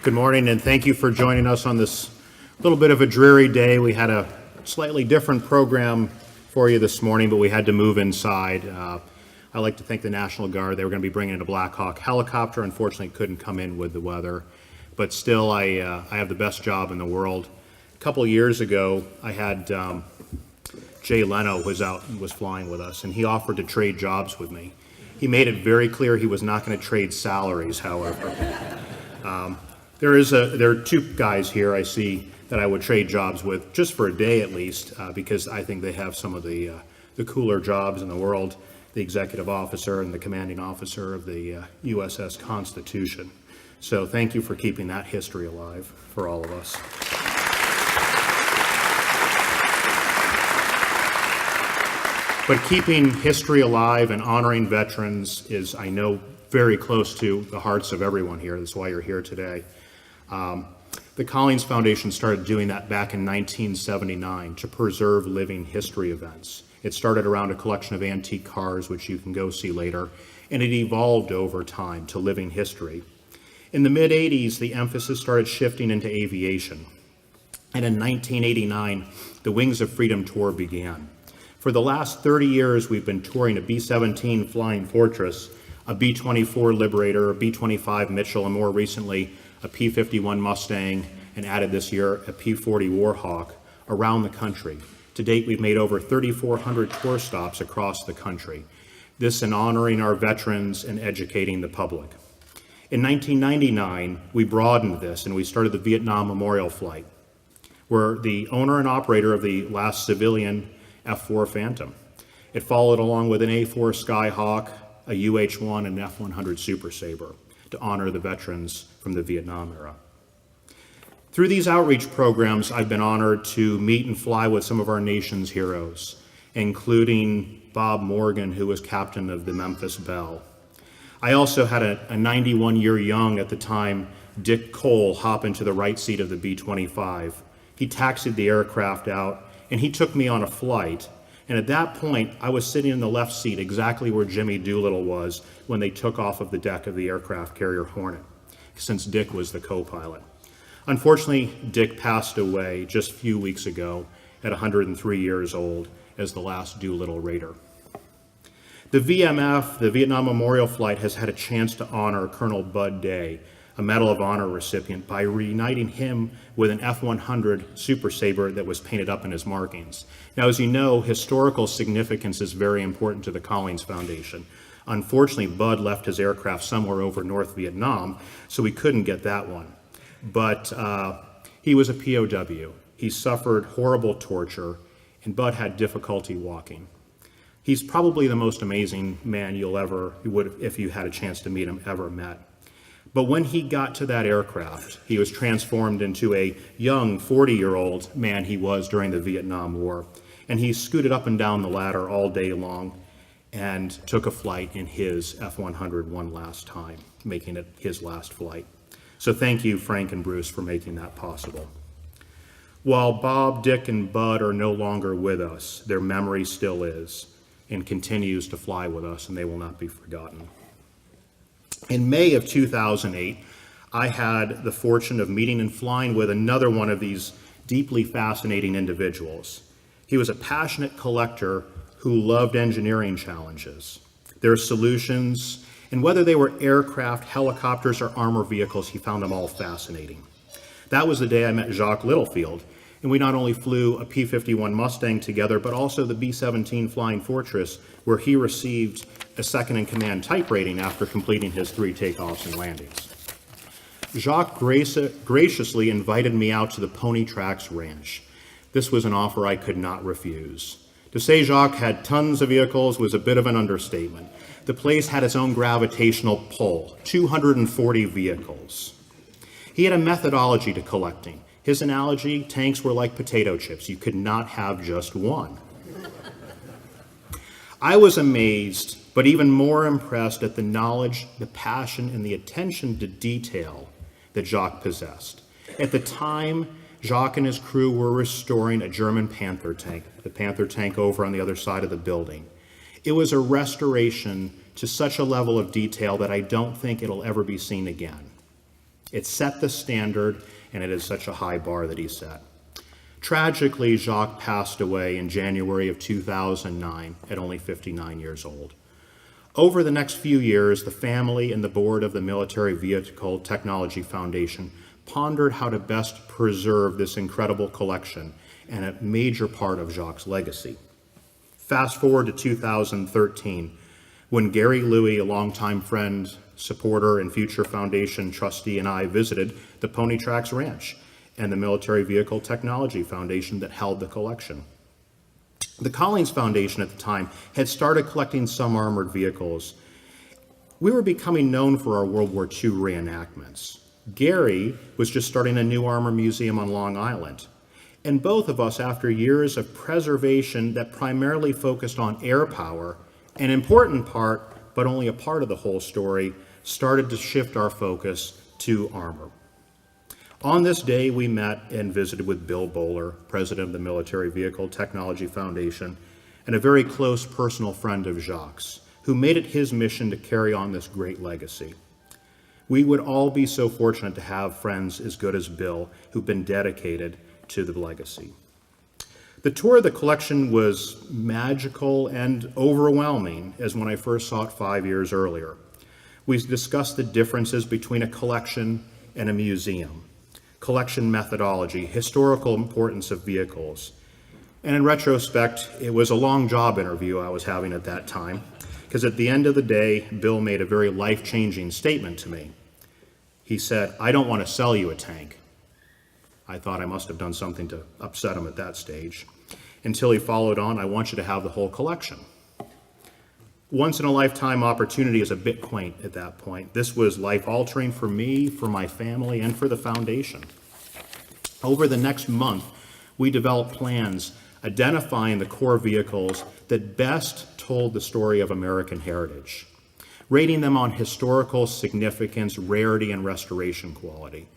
Good morning, and thank you for joining us on this little bit of a dreary day. We had a slightly different program for you this morning, but we had to move inside. I like to thank the National Guard. They were going to be bringing in a Black Hawk helicopter. Unfortunately, couldn't come in with the weather. But still, I have the best job in the world. A couple of years ago, I had Jay Leno was flying with us, and he offered to trade jobs with me. He made it very clear he was not going to trade salaries, however. There are two guys here I see that I would trade jobs with, just for a day at least, because I think they have some of the cooler jobs in the world, the executive officer and the commanding officer of the USS Constitution. So thank you for keeping that history alive for all of us. But keeping history alive and honoring veterans is, I know, very close to the hearts of everyone here. That's why you're here today. The Collings Foundation started doing that back in 1979 to preserve living history events. It started around a collection of antique cars, which you can go see later, and it evolved over time to living history. In the mid-'80s, the emphasis started shifting into aviation. And in 1989, the Wings of Freedom Tour began. For the last 30 years, we've been touring a B-17 Flying Fortress, a B-24 Liberator, a B-25 Mitchell, and more recently, a P-51 Mustang, and added this year a P-40 Warhawk around the country. To date, we've made over 3,400 tour stops across the country. This in honoring our veterans and educating the public. In 1999, we broadened this and we started the Vietnam Memorial Flight. We're the owner and operator of the last civilian F-4 Phantom. It followed along with an A-4 Skyhawk, a UH-1, and an F-100 Super Sabre to honor the veterans from the Vietnam era. Through these outreach programs, I've been honored to meet and fly with some of our nation's heroes, including Bob Morgan, who was captain of the Memphis Belle. I also had a 91-year young at the time, Dick Cole, hop into the right seat of the B-25. He taxied the aircraft out, and he took me on a flight. And at that point, I was sitting in the left seat, exactly where Jimmy Doolittle was when they took off of the deck of the aircraft carrier Hornet, since Dick was the co-pilot. Unfortunately, Dick passed away just a few weeks ago at 103 years old as the last Doolittle Raider. The VMF, the Vietnam Memorial Flight, has had a chance to honor Colonel Bud Day, a Medal of Honor recipient, by reuniting him with an F-100 Super Sabre that was painted up in his markings. Now, as you know, historical significance is very important to the Collings Foundation. Unfortunately, Bud left his aircraft somewhere over North Vietnam, so we couldn't get that one. But he was a POW. He suffered horrible torture, and Bud had difficulty walking. He's probably the most amazing man you would, if you had a chance to meet him, ever met. But when he got to that aircraft, he was transformed into a young 40-year-old man he was during the Vietnam War. And he scooted up and down the ladder all day long and took a flight in his F-100 one last time, making it his last flight. So thank you, Frank and Bruce, for making that possible. While Bob, Dick, and Bud are no longer with us, their memory still is and continues to fly with us, and they will not be forgotten. In May of 2008, I had the fortune of meeting and flying with another one of these deeply fascinating individuals. He was a passionate collector who loved engineering challenges, their solutions, and whether they were aircraft, helicopters, or armor vehicles, he found them all fascinating. That was the day I met Jacques Littlefield, and we not only flew a P-51 Mustang together, but also the B-17 Flying Fortress, where he received a second-in-command type rating after completing his 3 takeoffs and landings. Jacques graciously invited me out to the Pony Tracks Ranch. This was an offer I could not refuse. To say Jacques had tons of vehicles was a bit of an understatement. The place had its own gravitational pull, 240 vehicles. He had a methodology to collecting. His analogy, tanks were like potato chips. You could not have just one. I was amazed, but even more impressed at the knowledge, the passion, and the attention to detail that Jacques possessed. At the time, Jacques and his crew were restoring a German Panther tank, the Panther tank over on the other side of the building. It was a restoration to such a level of detail that I don't think it'll ever be seen again. It set the standard, and it is such a high bar that he set. Tragically, Jacques passed away in January of 2009 at only 59 years old. Over the next few years, the family and the board of the Military Vehicle Technology Foundation pondered how to best preserve this incredible collection and a major part of Jacques' legacy. Fast forward to 2013, when Gary Louie, a longtime friend, supporter, and future foundation trustee, and I visited the Pony Tracks Ranch and the Military Vehicle Technology Foundation that held the collection. The Collings Foundation at the time had started collecting some armored vehicles. We were becoming known for our World War II reenactments. Gary was just starting a new armor museum on Long Island. And both of us, after years of preservation that primarily focused on air power, an important part, but only a part of the whole story, started to shift our focus to armor. On this day, we met and visited with Bill Bowler, president of the Military Vehicle Technology Foundation, and a very close personal friend of Jacques, who made it his mission to carry on this great legacy. We would all be so fortunate to have friends as good as Bill, who've been dedicated to the legacy. The tour of the collection was magical and overwhelming as when I first saw it 5 years earlier. We discussed the differences between a collection and a museum, collection methodology, historical importance of vehicles. And in retrospect, it was a long job interview I was having at that time, because at the end of the day, Bill made a very life-changing statement to me. He said, "I don't want to sell you a tank." I thought I must have done something to upset him at that stage. Until he followed on, "I want you to have the whole collection." Once-in-a-lifetime opportunity is a bit quaint at that point. This was life-altering for me, for my family, and for the foundation. Over the next month, we developed plans identifying the core vehicles that best told the story of American heritage, rating them on historical significance, rarity, and restoration quality.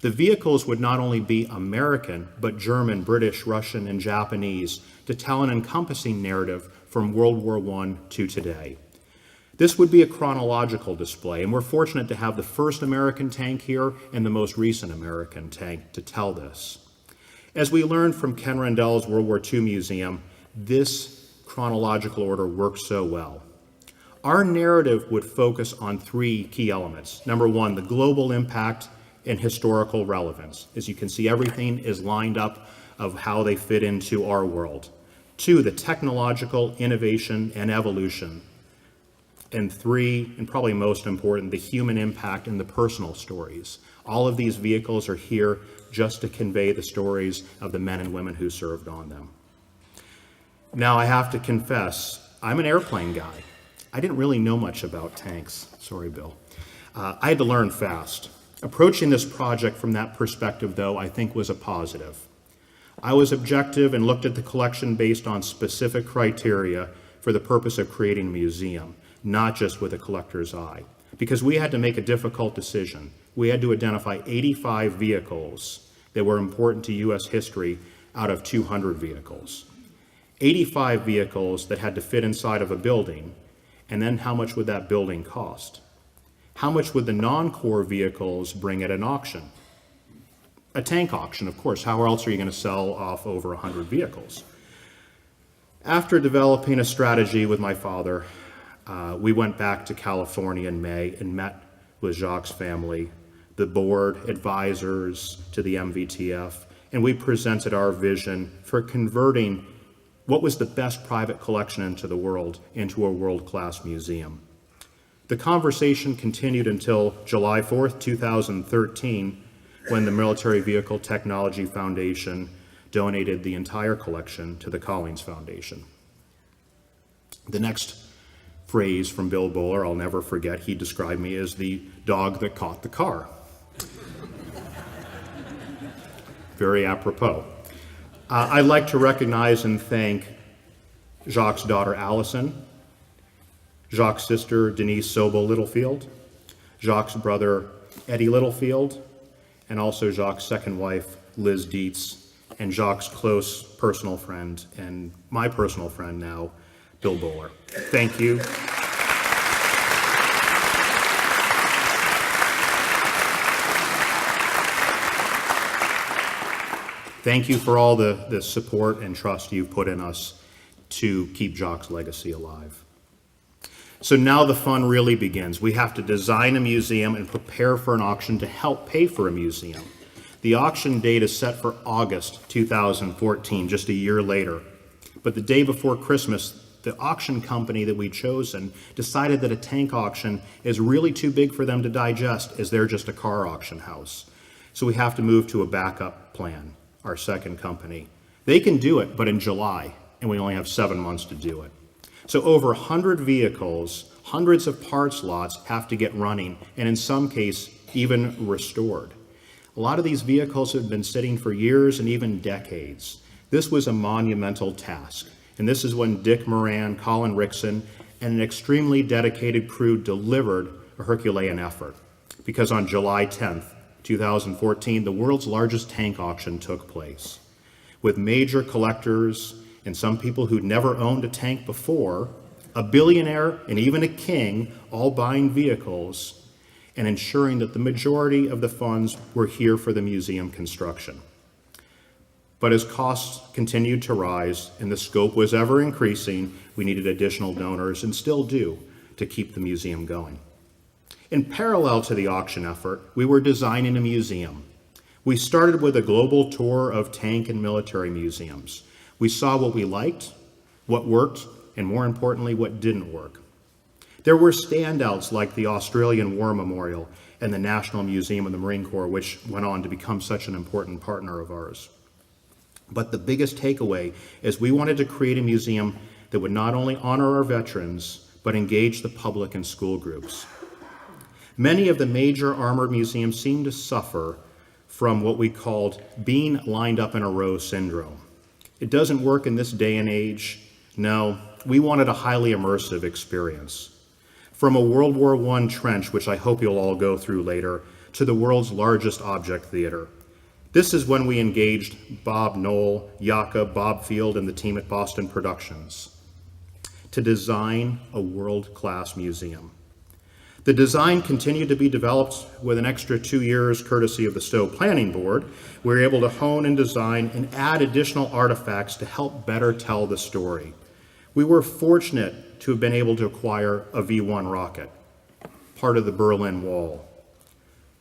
The vehicles would not only be American, but German, British, Russian, and Japanese to tell an encompassing narrative from World War I to today. This would be a chronological display, and we're fortunate to have the first American tank here and the most recent American tank to tell this. As we learned from Ken Rendell's World War II Museum, this chronological order works so well. Our narrative would focus on three key elements. Number one, the global impact and historical relevance. As you can see, everything is lined up of how they fit into our world. Two, the technological innovation and evolution. And three, and probably most important, the human impact and the personal stories. All of these vehicles are here just to convey the stories of the men and women who served on them. Now, I have to confess, I'm an airplane guy. I didn't really know much about tanks. Sorry, Bill. I had to learn fast. Approaching this project from that perspective, though, I think was a positive. I was objective and looked at the collection based on specific criteria for the purpose of creating a museum, not just with a collector's eye, because we had to make a difficult decision. We had to identify 85 vehicles that were important to U.S. history out of 200 vehicles. 85 vehicles that had to fit inside of a building, and then how much would that building cost? How much would the non-core vehicles bring at an auction? A tank auction, of course. How else are you going to sell off over 100 vehicles? After developing a strategy with my father, we went back to California in May and met with Jacques' family, the board, advisors to the MVTF, and we presented our vision for converting what was the best private collection into the world into a world-class museum. The conversation continued until July 4th, 2013, when the Military Vehicle Technology Foundation donated the entire collection to the Collings Foundation. The next phrase from Bill Bowler, I'll never forget, he described me as the dog that caught the car. Very apropos. I'd like to recognize and thank Jacques' daughter, Allison, Jacques' sister, Denise Sobel Littlefield, Jacques' brother, Eddie Littlefield, and also Jacques' second wife, Liz Dietz, and Jacques' close personal friend, and my personal friend now, Bill Bowler. Thank you. Thank you for all the support and trust you've put in us to keep Jacques' legacy alive. So now the fun really begins. We have to design a museum and prepare for an auction to help pay for a museum. The auction date is set for August 2014, just a year later. But the day before Christmas, the auction company that we'd chosen decided that a tank auction is really too big for them to digest, as they're just a car auction house. So we have to move to a backup plan, our second company. They can do it, but in July, and we only have 7 months to do it. So over 100 vehicles, hundreds of parts lots have to get running, and in some cases, even restored. A lot of these vehicles have been sitting for years and even decades. This was a monumental task, and this is when Dick Moran, Colin Rickson, and an extremely dedicated crew delivered a Herculean effort. Because on July 10th, 2014, the world's largest tank auction took place, with major collectors and some people who'd never owned a tank before, a billionaire and even a king, all buying vehicles and ensuring that the majority of the funds were here for the museum construction. But as costs continued to rise and the scope was ever increasing, we needed additional donors, and still do, to keep the museum going. In parallel to the auction effort, we were designing a museum. We started with a global tour of tank and military museums. We saw what we liked, what worked, and more importantly, what didn't work. There were standouts like the Australian War Memorial and the National Museum of the Marine Corps, which went on to become such an important partner of ours. But the biggest takeaway is we wanted to create a museum that would not only honor our veterans, but engage the public and school groups. Many of the major armored museums seem to suffer from what we called being lined up in a row syndrome. It doesn't work in this day and age. No, we wanted a highly immersive experience. From a World War I trench, which I hope you'll all go through later, to the world's largest object theater. This is when we engaged Bob Knoll, Yaka, Bob Field, and the team at Boston Productions to design a world-class museum. The design continued to be developed with an extra 2 years courtesy of the Stowe Planning Board. We were able to hone and design and add additional artifacts to help better tell the story. We were fortunate to have been able to acquire a V-1 rocket, part of the Berlin Wall,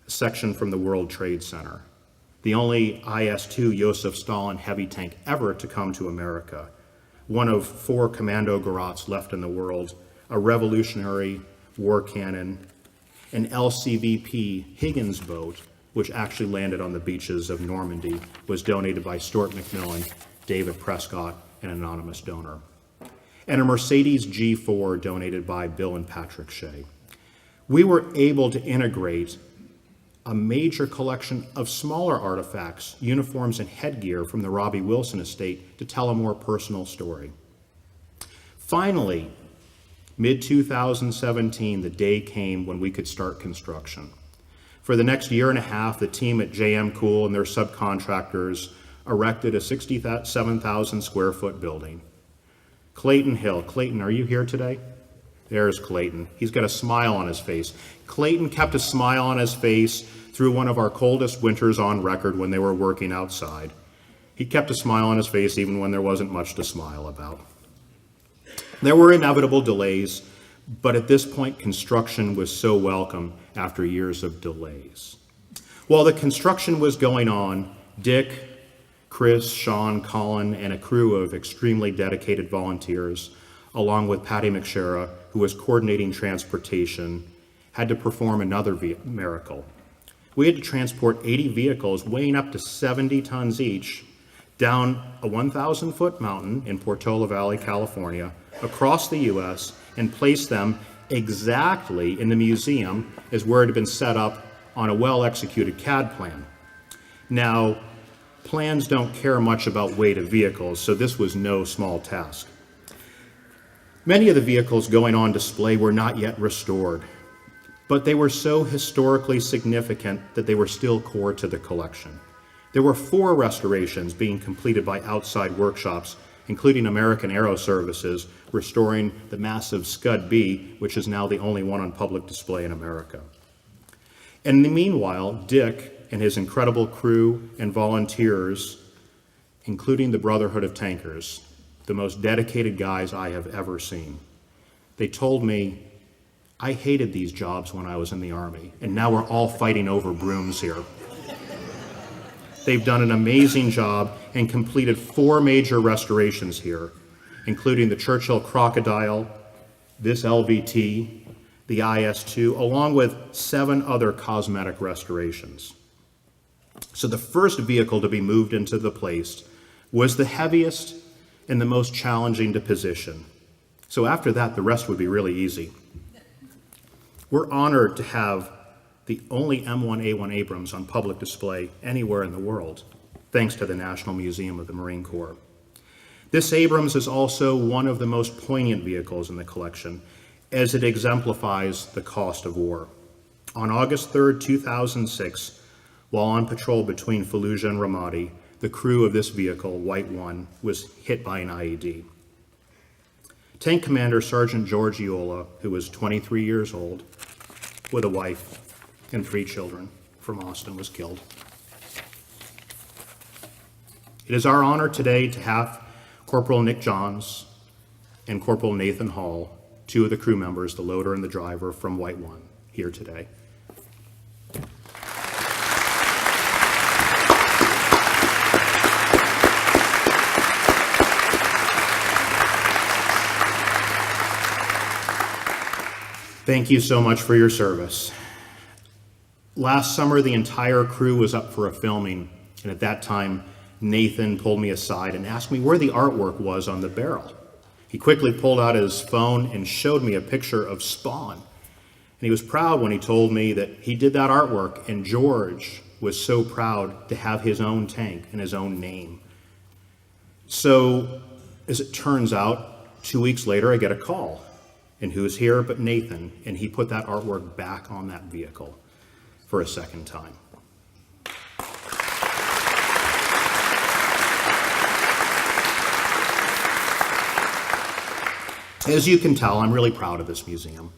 a section from the World Trade Center, the only IS-2 Joseph Stalin heavy tank ever to come to America, one of 4 Commando Garats left in the world, a Revolutionary War cannon, an LCVP Higgins boat, which actually landed on the beaches of Normandy, was donated by Stuart McMillan, David Prescott, an anonymous donor, and a Mercedes G4 donated by Bill and Patrick Shea. We were able to integrate a major collection of smaller artifacts, uniforms, and headgear from the Robbie Wilson estate to tell a more personal story. Finally, mid-2017, the day came when we could start construction. For the next year and a half, the team at JM Cool and their subcontractors erected a 67,000 square foot building. Clayton Hill. Clayton, are you here today? There's Clayton. He's got a smile on his face. Clayton kept a smile on his face through one of our coldest winters on record when they were working outside. He kept a smile on his face even when there wasn't much to smile about. There were inevitable delays, but at this point, construction was so welcome after years of delays. While the construction was going on, Dick, Chris, Sean, Colin, and a crew of extremely dedicated volunteers, along with Patty McShera, who was coordinating transportation, had to perform another miracle. We had to transport 80 vehicles weighing up to 70 tons each down a 1,000-foot mountain in Portola Valley, California, across the U.S., and place them exactly in the museum as where it had been set up on a well-executed CAD plan. Now, plans don't care much about weight of vehicles, so this was no small task. Many of the vehicles going on display were not yet restored, but they were so historically significant that they were still core to the collection. There were 4 restorations being completed by outside workshops, including American Aero Services, restoring the massive Scud B, which is now the only one on public display in America. And in the meanwhile, Dick and his incredible crew and volunteers including the Brotherhood of Tankers, the most dedicated guys I have ever seen. They told me, I hated these jobs when I was in the Army, and now we're all fighting over brooms here. They've done an amazing job and completed 4 major restorations here, including the Churchill Crocodile, this LVT, the IS-2, along with 7 other cosmetic restorations. So the first vehicle to be moved into the place was the heaviest and the most challenging to position. So after that, the rest would be really easy. We're honored to have the only M1A1 Abrams on public display anywhere in the world, thanks to the National Museum of the Marine Corps. This Abrams is also one of the most poignant vehicles in the collection, as it exemplifies the cost of war. On August 3rd, 2006, while on patrol between Fallujah and Ramadi, the crew of this vehicle, White 1, was hit by an IED. Tank Commander Sergeant George Iola, who was 23 years old, with a wife and 3 children from Austin, was killed. It is our honor today to have Corporal Nick Johns and Corporal Nathan Hall, 2 of the crew members, the loader and the driver from White 1, here today. Thank you so much for your service. Last summer, the entire crew was up for a filming, and at that time, Nathan pulled me aside and asked me where the artwork was on the barrel. He quickly pulled out his phone and showed me a picture of Spawn. And he was proud when he told me that he did that artwork, and George was so proud to have his own tank and his own name. So, as it turns out, 2 weeks later, I get a call. And who's here but Nathan, and he put that artwork back on that vehicle for a second time. As you can tell, I'm really proud of this museum.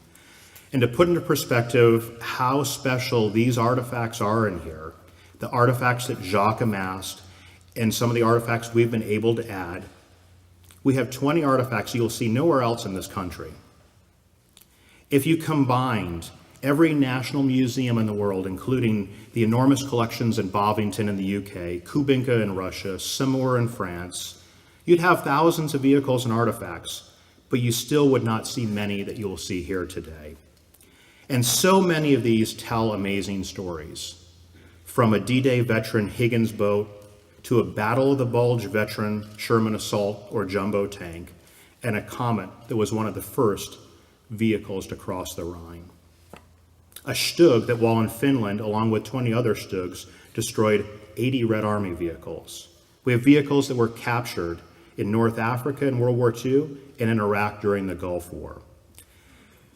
And to put into perspective how special these artifacts are in here, the artifacts that Jacques amassed, and some of the artifacts we've been able to add, we have 20 artifacts you'll see nowhere else in this country. If you combined every national museum in the world, including the enormous collections in Bovington in the UK, Kubinka in Russia, Seymour in France, you'd have thousands of vehicles and artifacts, but you still would not see many that you will see here today. And so many of these tell amazing stories, from a D-Day veteran Higgins boat to a Battle of the Bulge veteran Sherman assault or jumbo tank, and a Comet that was one of the first vehicles to cross the Rhine. A Stug that, while in Finland, along with 20 other Stugs, destroyed 80 Red Army vehicles. We have vehicles that were captured in North Africa in World War II and in Iraq during the Gulf War.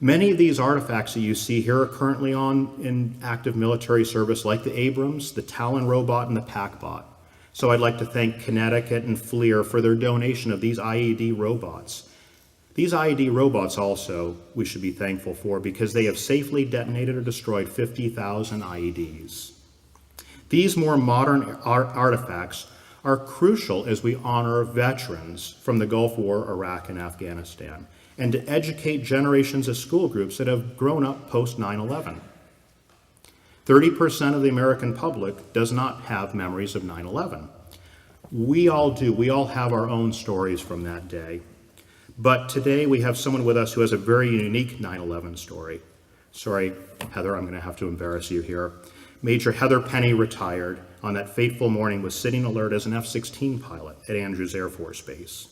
Many of these artifacts that you see here are currently in active military service, like the Abrams, the Talon robot, and the PackBot. So I'd like to thank Connecticut and FLIR for their donation of these IED robots. These IED robots also we should be thankful for because they have safely detonated or destroyed 50,000 IEDs. These more modern artifacts are crucial as we honor veterans from the Gulf War, Iraq, and Afghanistan, and to educate generations of school groups that have grown up post 9/11. 30% of the American public does not have memories of 9/11. We all do. We all have our own stories from that day. But today we have someone with us who has a very unique 9/11 story. Sorry, Heather, I'm going to have to embarrass you here. Major Heather Penny, retired, on that fateful morning was sitting alert as an F-16 pilot at Andrews Air Force Base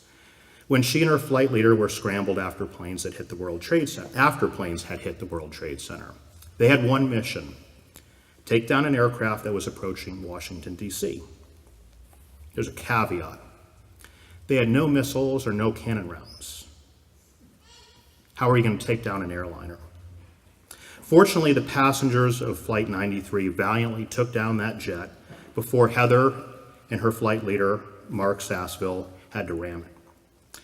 when she and her flight leader were scrambled after planes had hit the World Trade Center. They had one mission: take down an aircraft that was approaching Washington, D.C. There's a caveat. They had no missiles or no cannon rounds. How are you going to take down an airliner? Fortunately, the passengers of Flight 93 valiantly took down that jet before Heather and her flight leader, Mark Sassville, had to ram it.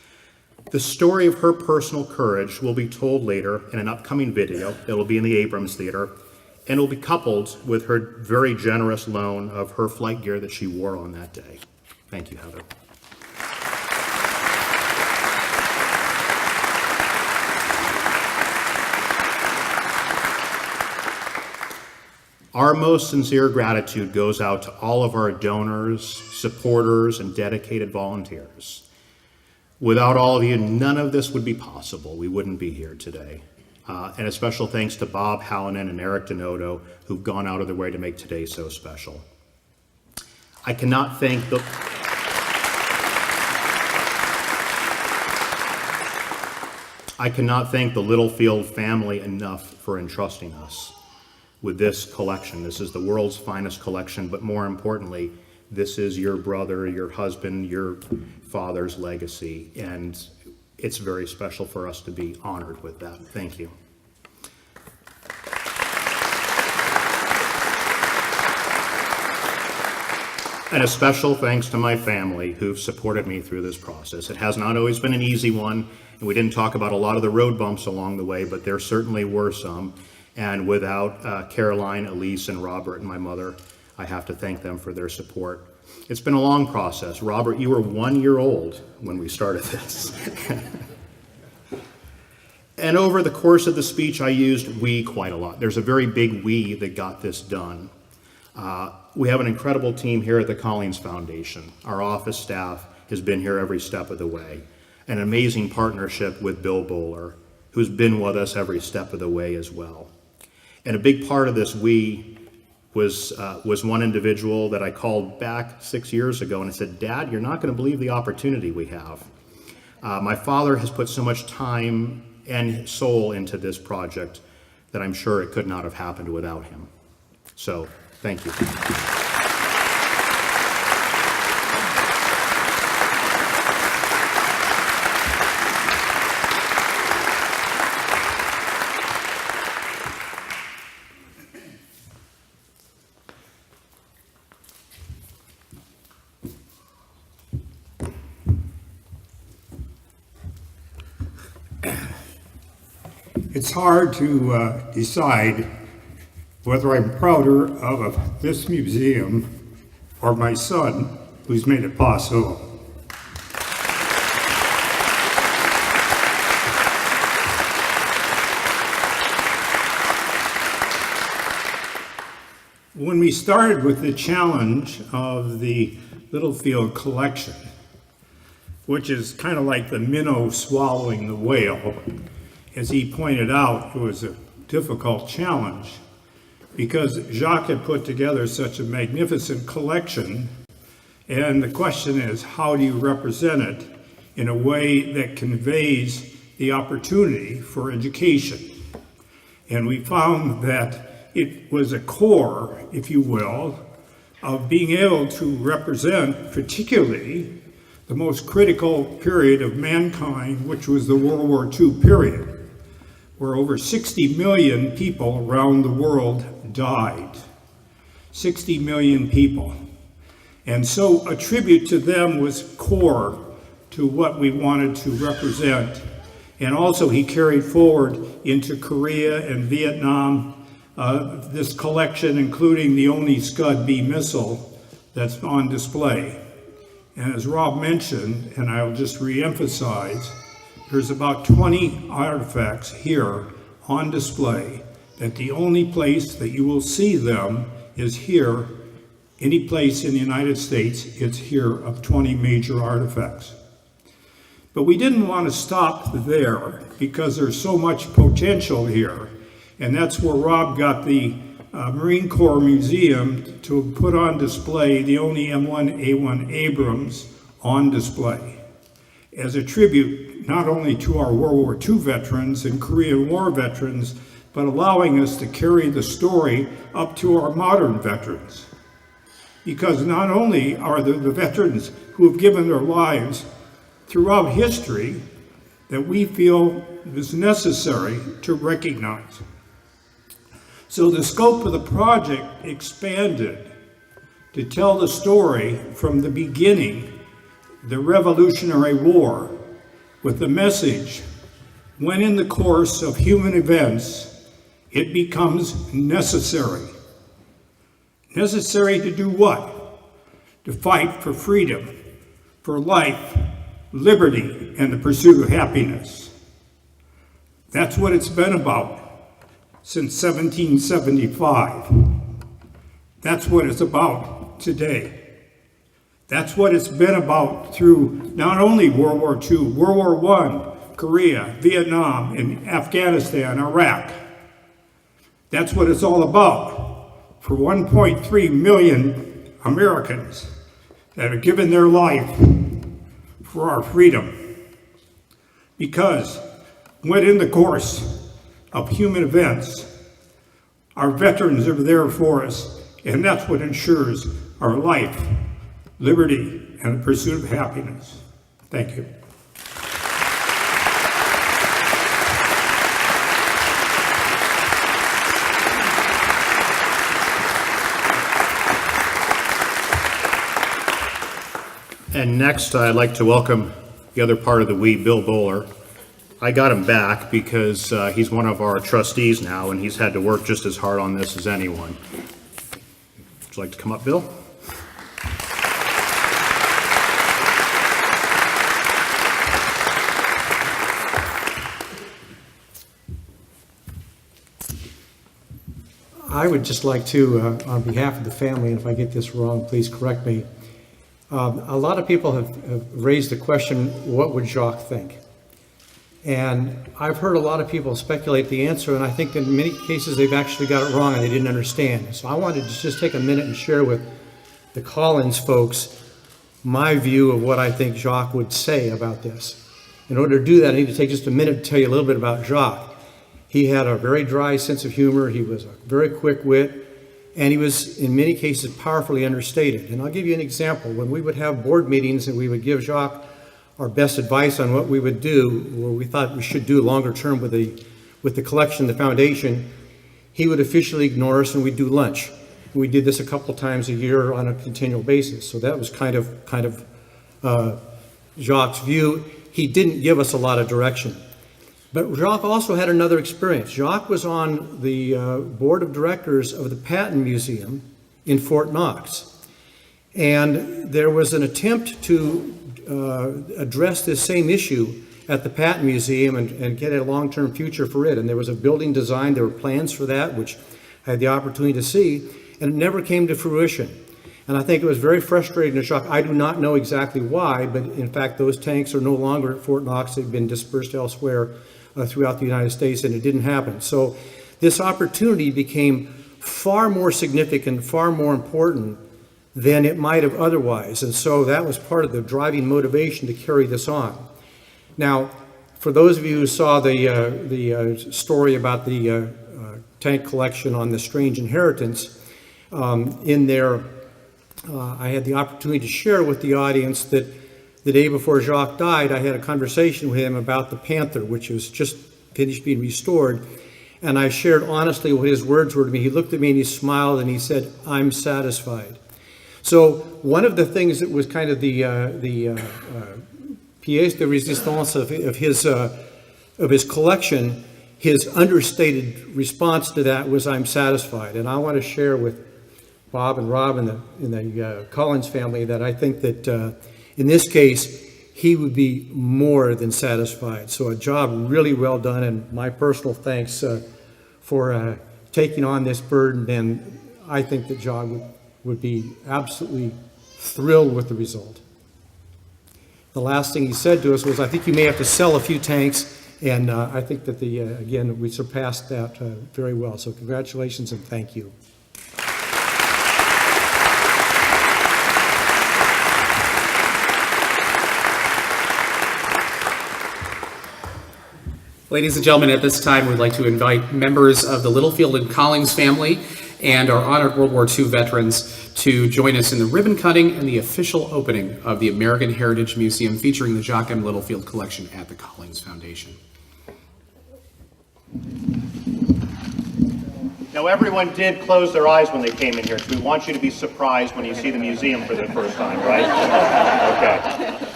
The story of her personal courage will be told later in an upcoming video that will be in the Abrams Theater, and will be coupled with her very generous loan of her flight gear that she wore on that day. Thank you, Heather. Our most sincere gratitude goes out to all of our donors, supporters, and dedicated volunteers. Without all of you, none of this would be possible. We wouldn't be here today. And a special thanks to Bob Hallinan and Eric Denoto, who've gone out of their way to make today so special. I cannot thank the Littlefield family enough for entrusting us with this collection. This is the world's finest collection, but more importantly, this is your brother, your husband, your father's legacy, and it's very special for us to be honored with that. Thank you. And a special thanks to my family who've supported me through this process. It has not always been an easy one, and we didn't talk about a lot of the road bumps along the way, but there certainly were some. And without Caroline, Elise, and Robert and my mother, I have to thank them for their support. It's been a long process. Robert, you were 1 year old when we started this. And over the course of the speech, I used we quite a lot. There's a very big we that got this done. We have an incredible team here at the Collings Foundation. Our office staff has been here every step of the way. An amazing partnership with Bill Bowler, who's been with us every step of the way as well. And a big part of this we was one individual that I called back 6 years ago and I said, Dad, you're not going to believe the opportunity we have. My father has put so much time and soul into this project that I'm sure it could not have happened without him. So, thank you. It's hard to decide whether I'm prouder of this museum or my son, who's made it possible. When we started with the challenge of the Littlefield collection, which is kind of like the minnow swallowing the whale, as he pointed out, it was a difficult challenge because Jacques had put together such a magnificent collection, and the question is, how do you represent it in a way that conveys the opportunity for education? And we found that it was a core, if you will, of being able to represent particularly the most critical period of mankind, which was the World War II period, where over 60 million people around the world died. 60 million people. And so a tribute to them was core to what we wanted to represent. And also he carried forward into Korea and Vietnam this collection, including the only Scud-B missile that's on display. And as Rob mentioned, and I'll just re-emphasize, there's about 20 artifacts here on display, that the only place that you will see them is here. Any place in the United States, it's here of 20 major artifacts. But we didn't want to stop there because there's so much potential here. And that's where Rob got the Marine Corps Museum to put on display the only M1A1 Abrams on display as a tribute not only to our World War II veterans and Korean War veterans, but allowing us to carry the story up to our modern veterans. Because not only are there the veterans who have given their lives throughout history that we feel is necessary to recognize. So the scope of the project expanded to tell the story from the beginning, the Revolutionary War, with the message, when in the course of human events, it becomes necessary. Necessary to do what? to fight for freedom, for life, liberty, and the pursuit of happiness. That's what it's been about since 1775. That's what it's about today. That's what it's been about through not only World War II, World War I, Korea, Vietnam, and Afghanistan, Iraq. That's what it's all about for 1.3 million Americans that have given their life for our freedom. Because when in the course of human events, our veterans are there for us, and that's what ensures our life, liberty, and the pursuit of happiness. Thank you. And next, I'd like to welcome the other part of the we, Bill Bowler. I got him back because he's one of our trustees now, and he's had to work just as hard on this as anyone. Would you like to come up, Bill? I would just like to, on behalf of the family, and if I get this wrong, please correct me. A lot of people have raised the question, what would Jacques think? And I've heard a lot of people speculate the answer, and I think in many cases they've actually got it wrong and they didn't understand. So I wanted to just take a minute and share with the Collings folks my view of what I think Jacques would say about this. In order to do that, I need to take just a minute to tell you a little bit about Jacques. He had a very dry sense of humor, he was a very quick wit, and he was, in many cases, powerfully understated. And I'll give you an example. When we would have board meetings and we would give Jacques our best advice on what we would do, or we thought we should do longer term with the collection, the foundation, he would officially ignore us and we'd do lunch. We did this a couple times a year on a continual basis. So that was kind of Jacques' view. He didn't give us a lot of direction. But Jacques also had another experience. Jacques was on the board of directors of the Patton Museum in Fort Knox. And there was an attempt to address this same issue at the Patton Museum and get a long-term future for it. And there was a building design, there were plans for that, which I had the opportunity to see, and it never came to fruition. And I think it was very frustrating to Jacques. I do not know exactly why, but in fact, those tanks are no longer at Fort Knox. They've been dispersed elsewhere throughout the United States, and it didn't happen. So this opportunity became far more significant, far more important than it might have otherwise. And so that was part of the driving motivation to carry this on. Now, for those of you who saw the story about the tank collection on the Strange Inheritance, in there, I had the opportunity to share with the audience that the day before Jacques died, I had a conversation with him about the Panther, which was just finished being restored. And I shared honestly what his words were to me. He looked at me and he smiled and he said, "I'm satisfied." So one of the things that was kind of the pièce de résistance of his collection, his understated response to that was, "I'm satisfied." And I want to share with Bob and Rob and the Collins family that I think that in this case, he would be more than satisfied. So a job really well done, and my personal thanks for taking on this burden. And I think that Jacques would be absolutely thrilled with the result. The last thing he said to us was, "I think you may have to sell a few tanks," and I think that again, we surpassed that very well. So congratulations and thank you. Ladies and gentlemen, at this time, we'd like to invite members of the Littlefield and Collings family and our honored World War II veterans to join us in the ribbon cutting and the official opening of the American Heritage Museum featuring the Jacques M. Littlefield collection at the Collings Foundation. Now, everyone did close their eyes when they came in here, so we want you to be surprised when you see the museum for the first time, right? Okay.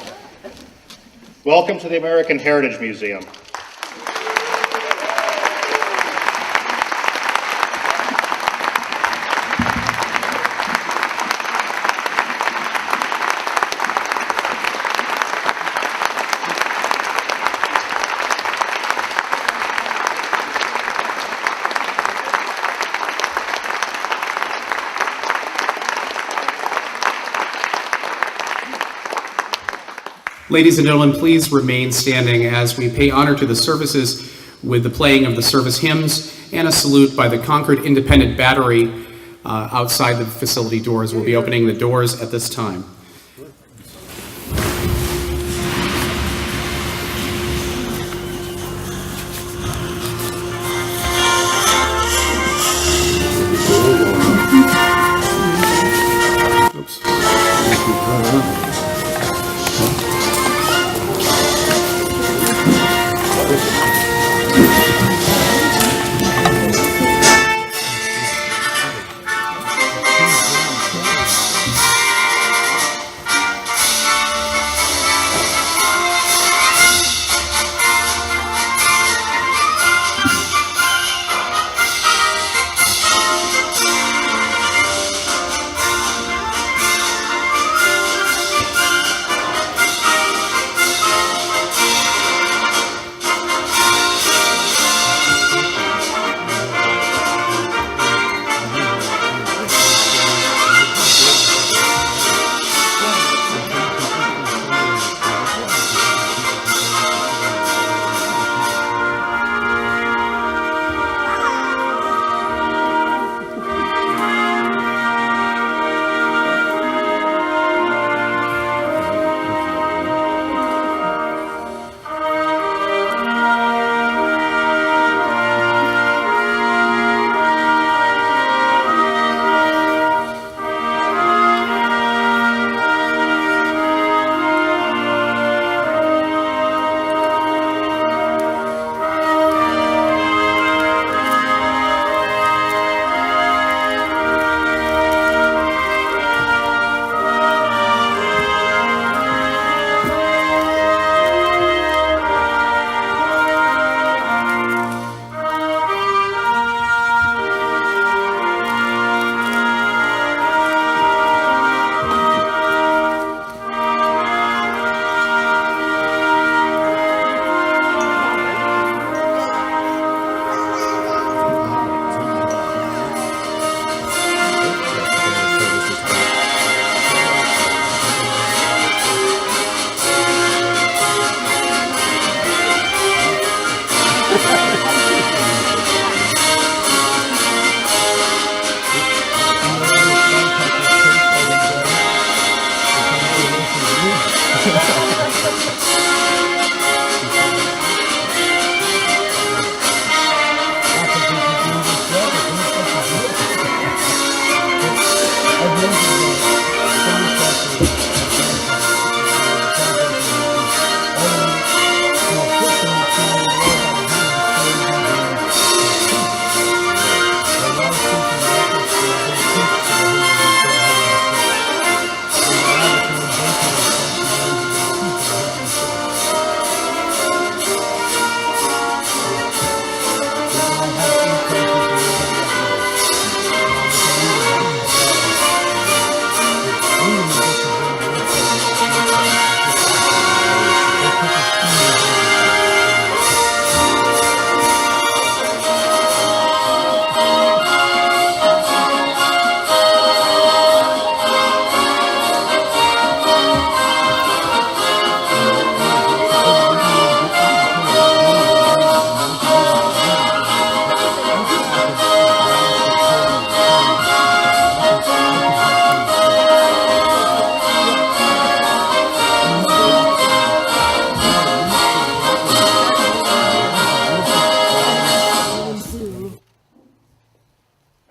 Welcome to the American Heritage Museum. Ladies and gentlemen, please remain standing as we pay honor to the services with the playing of the service hymns and a salute by the Concord Independent Battery outside the facility doors. We'll be opening the doors at this time.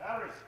Harris.